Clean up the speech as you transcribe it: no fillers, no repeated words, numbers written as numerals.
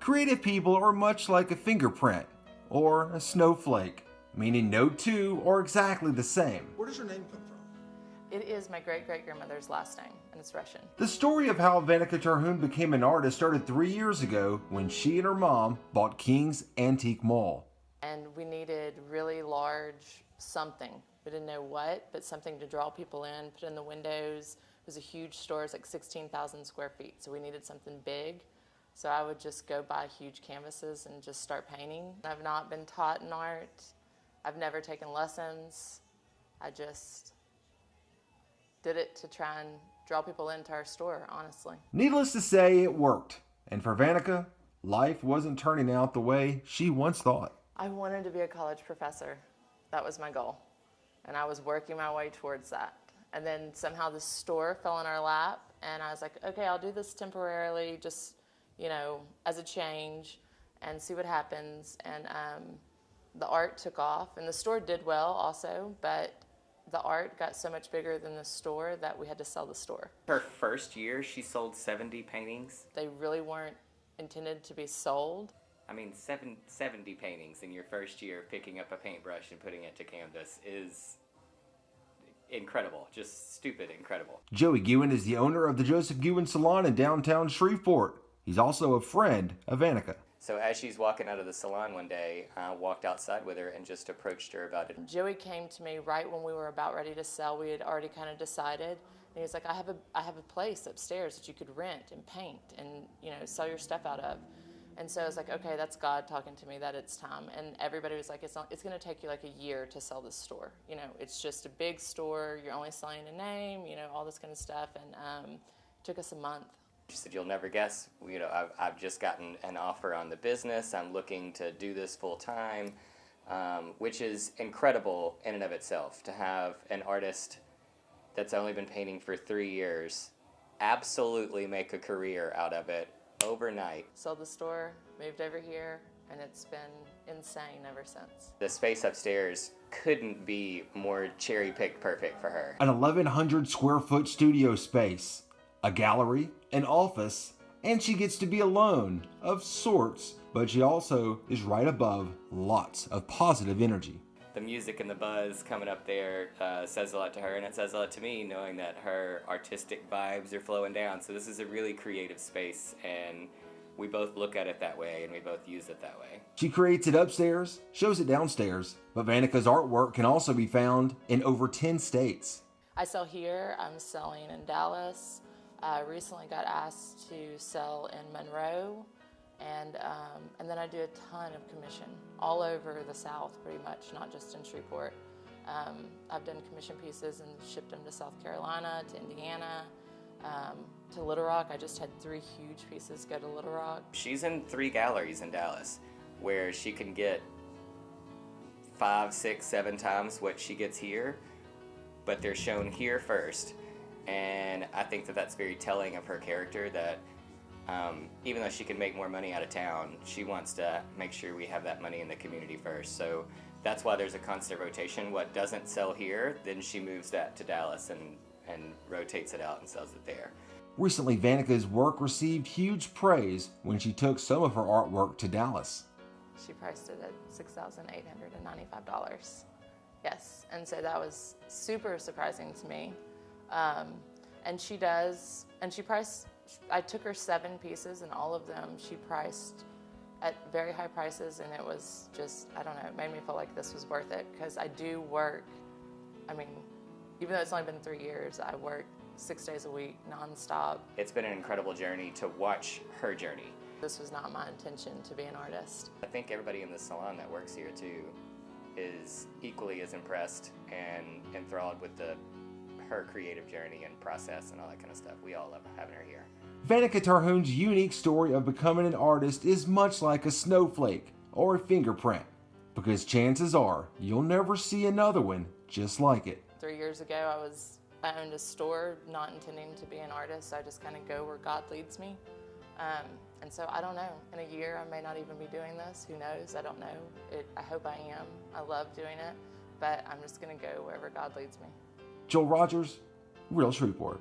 Creative people are much like a fingerprint or a snowflake, meaning no two are exactly the same. Where does your name come from? It is my great-great-grandmother's last name, and it's Russian. The story of how Vanicka Terhune became an artist started 3 years ago when she and her mom bought King's Antique Mall. And we needed really large something. We didn't know what, but something to draw people in, put in the windows. It was a huge store, it's like 16,000 square feet, so we needed something big. So I would just go buy huge canvases and just start painting. I've not been taught in art. I've never taken lessons. I just did it to try and draw people into our store, honestly. Needless to say, it worked. And for Vanicka, life wasn't turning out the way she once thought. I wanted to be a college professor. That was my goal. And I was working my way towards that. And then somehow the store fell in our lap, and I was like, okay, I'll do this temporarily, just, you know, as a change, and see what happens. And the art took off, and the store did well also, but the art got so much bigger than the store that we had to sell the store. Her first year, she sold 70 paintings. They really weren't intended to be sold. I mean, 70 paintings in your first year picking up a paintbrush and putting it to canvas is incredible, just stupid incredible. Joey Guin is the owner of the Joseph Guin Salon in downtown Shreveport. He's also a friend of Vanicka. So as she's walking out of the salon one day, I walked outside with her and just approached her about it. Joey came to me right when we were about ready to sell. We had already kind of decided. And he was like, I have a place upstairs that you could rent and paint and, you know, sell your stuff out of. And so I was like, okay, that's God talking to me that it's time. And everybody was like, it's going to take you like a year to sell this store. You know, it's just a big store. You're only selling a name, you know, all this kind of stuff. And it took us a month. She said, you'll never guess, you know, I've just gotten an offer on the business. I'm looking to do this full time, which is incredible in and of itself, to have an artist that's only been painting for 3 years absolutely make a career out of it overnight. Sold the store, moved over here, and it's been insane ever since. The space upstairs couldn't be more cherry-picked perfect for her. An 1,100 square foot studio space, a gallery, an office, and she gets to be alone, of sorts, but she also is right above lots of positive energy. The music and the buzz coming up there says a lot to her, and it says a lot to me, knowing that her artistic vibes are flowing down. So this is a really creative space, and we both look at it that way, and we both use it that way. She creates it upstairs, shows it downstairs, but Vanicka's artwork can also be found in over 10 states. I sell here, I'm selling in Dallas. I recently got asked to sell in Monroe, and then I do a ton of commission all over the South, pretty much, not just in Shreveport. I've done commission pieces and shipped them to South Carolina, to Indiana, to Little Rock. I just had 3 huge pieces go to Little Rock. She's in 3 galleries in Dallas, where she can get 5, 6, 7 times what she gets here, but they're shown here first. And I think that that's very telling of her character, that even though she can make more money out of town, she wants to make sure we have that money in the community first. So that's why there's a constant rotation. What doesn't sell here, then she moves that to Dallas and rotates it out and sells it there. Recently, Vanicka's work received huge praise when she took some of her artwork to Dallas. She priced it at $6,895. Yes, and so that was super surprising to me. I took her 7 pieces, and all of them she priced at very high prices, and it was just, I don't know, it made me feel like this was worth it, because I do work, I mean, even though it's only been 3 years, I work 6 days a week, nonstop. It's been an incredible journey to watch her journey. This was not my intention to be an artist. I think everybody in the salon that works here too is equally as impressed and enthralled with her creative journey and process and all that kind of stuff. We all love having her here. Vanicka Terhune's unique story of becoming an artist is much like a snowflake or a fingerprint, because chances are you'll never see another one just like it. 3 years ago, I owned a store, not intending to be an artist. I just kind of go where God leads me. And so I don't know. In a year, I may not even be doing this. Who knows? I don't know. I hope I am. I love doing it, but I'm just going to go wherever God leads me. Joel Rogers, Real Shreveport.